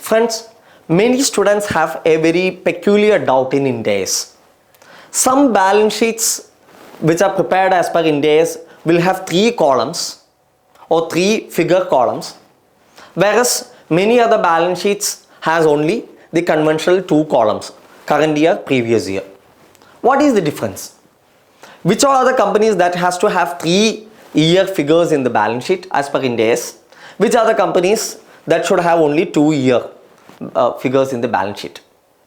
Friends, many students have a very peculiar doubt in IND AS. Some balance sheets which are prepared as per IND AS will have 3 columns or 3 figure columns, whereas many other balance sheets has only the conventional 2 columns, current year, previous year. What is the difference? Which all are the companies that has to have 3 year figures in the balance sheet as per IND AS? Which are the companies that should have only 2 year figures in the balance sheet?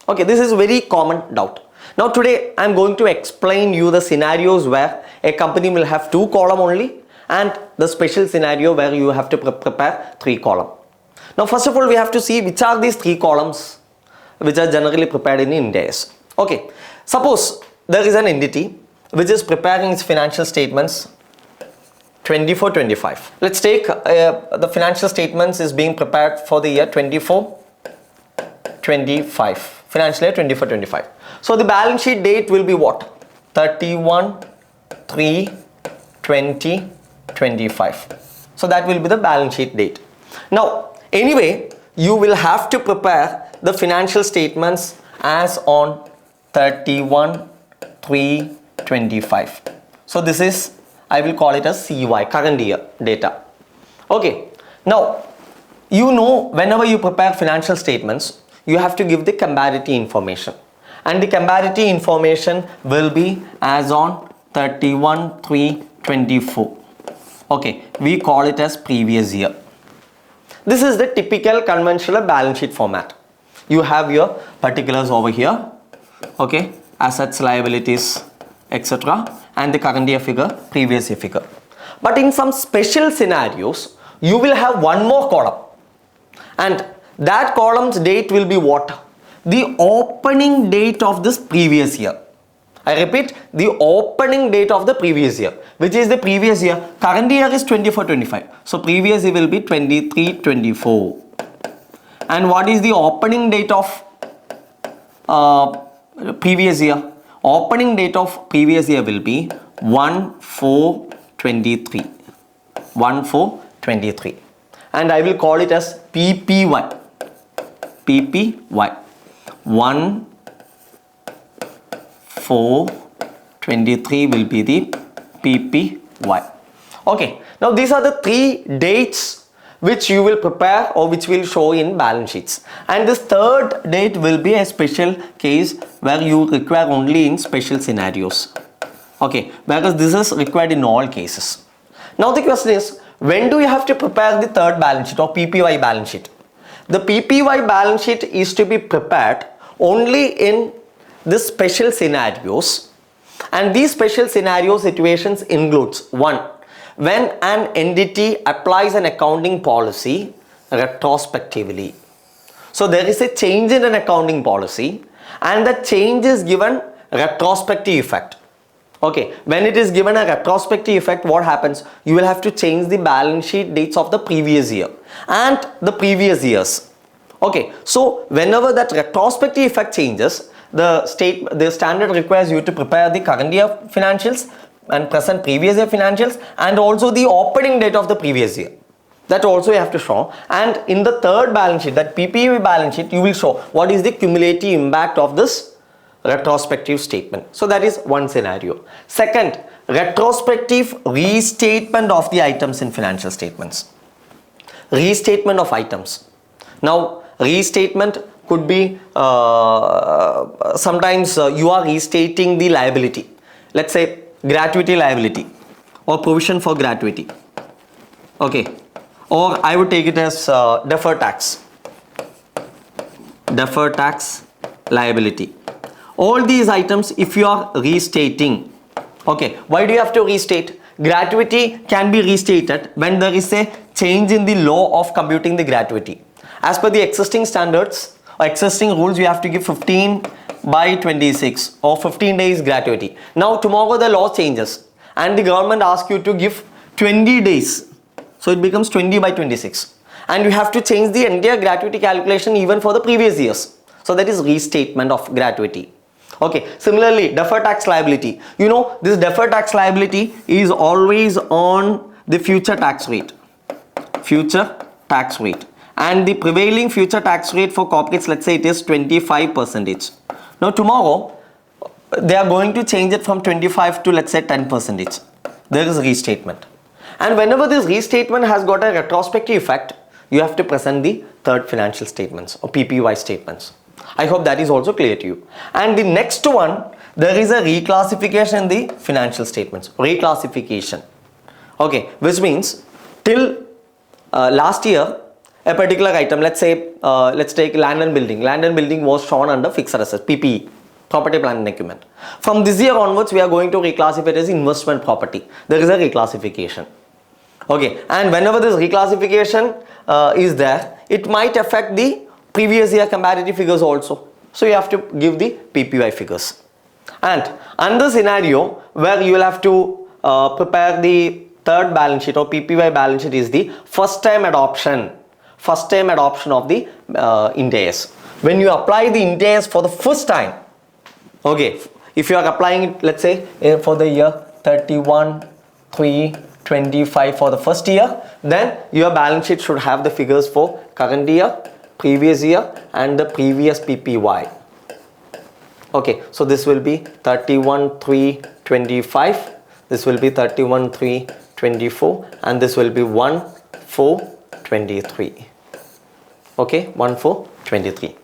Okay, this is a very common doubt. Now today I am going to explain you the scenarios where a company will have 2 column only and the special scenario where you have to prepare 3 column. Now first of all we have to see which are these 3 columns which are generally prepared in IND AS. Okay, suppose there is an entity which is preparing its financial statements 24-25. Let's take the financial statements is being prepared for the year 24-25, financial year 24-25. So the balance sheet date will be what? 31/3/2025. So that will be the balance sheet date. Now anyway, you will have to prepare the financial statements as on 31/3/25. So this is, I will call it as CY, current year data. Okay, now you know whenever you prepare financial statements, you have to give the comparative information, and the comparative information will be as on 31/3/24. Okay, we call it as previous year. This is the typical conventional balance sheet format. You have your particulars over here, okay, assets, liabilities, etc., and the current year figure, previous year figure. But in some special scenarios, you will have one more column, and that column's date will be what? The opening date of this previous year. I repeat, the opening date of the previous year. Which is the previous year? Current year is 24-25. So previous year will be 23-24. And what is the opening date of previous year? Opening date of previous year will be 1/4/23. 1/4/23. And I will call it as PPY. PPY. 1/4/23 will be the PPY. Okay. Now these are the 3 dates which you will prepare or which will show in balance sheets. And this third date will be a special case where you require only in special scenarios. Okay. Because this is required in all cases. Now the question is, when do you have to prepare the third balance sheet or PPY balance sheet? The PPY balance sheet is to be prepared only in the special scenarios, and these special scenario situations includes: 1. When an entity applies an accounting policy retrospectively. So there is a change in an accounting policy and the change is given retrospective effect. Okay, when it is given a retrospective effect, what happens? You will have to change the balance sheet dates of the previous year and the previous years. Okay, so whenever that retrospective effect changes, the standard requires you to prepare the current year financials and present previous year financials and also the opening date of the previous year. That also you have to show. And in the third balance sheet, that PPV balance sheet, you will show what is the cumulative impact of this retrospective statement. So that is one scenario. Second, retrospective restatement of the items in financial statements. Restatement of items. Now, restatement could be sometimes you are restating the liability. Let's say gratuity liability or provision for gratuity. Okay, or I would take it as deferred tax. Deferred tax liability. All these items, if you are restating, okay, why do you have to restate? Gratuity can be restated when there is a change in the law of computing the gratuity. As per the existing standards or existing rules, you have to give 15/26 or 15 days gratuity. Now tomorrow the law changes and the government asks you to give 20 days. So it becomes 20/26. And you have to change the entire gratuity calculation even for the previous years. So that is restatement of gratuity. Okay, similarly, deferred tax liability. You know, this deferred tax liability is always on the future tax rate. Future tax rate. and the prevailing future tax rate for corporates, let's say it is 25%. Now tomorrow they are going to change it from 25 to, let's say, 10%. There is a restatement, and whenever this restatement has got a retrospective effect, you have to present the third financial statements or PPY statements. I hope that is also clear to you. And the next one, there is a reclassification in the financial statements. Reclassification, okay, which means till last year a particular item, let's say let's take land and building. Land and building was shown under fixed assets, PPE, property, plant and equipment. From this year onwards, we are going to reclassify it as investment property. There is a reclassification. Okay, and whenever this reclassification is there, it might affect the previous year comparative figures also. So you have to give the PPY figures. And another scenario where you will have to prepare the third balance sheet or PPY balance sheet is the first time adoption of the IND AS. When you apply the IND AS for the first time, okay, if you are applying it, let's say for the year 31/3/25 for the first year, then your balance sheet should have the figures for current year, previous year and the previous PPY. Okay, so this will be 31/3/25, this will be 31/3/24, and this will be 1/4/23. Okay, 1/4/23.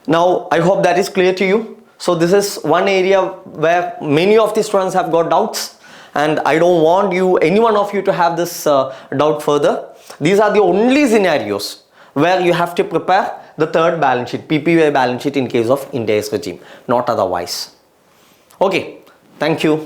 Now I hope that is clear to you. So this is one area where many of the students have got doubts, and I don't want any one of you to have this doubt further. These are the only scenarios where you have to prepare the third balance sheet, PPY balance sheet, in case of IND AS regime, not otherwise. Okay, thank you.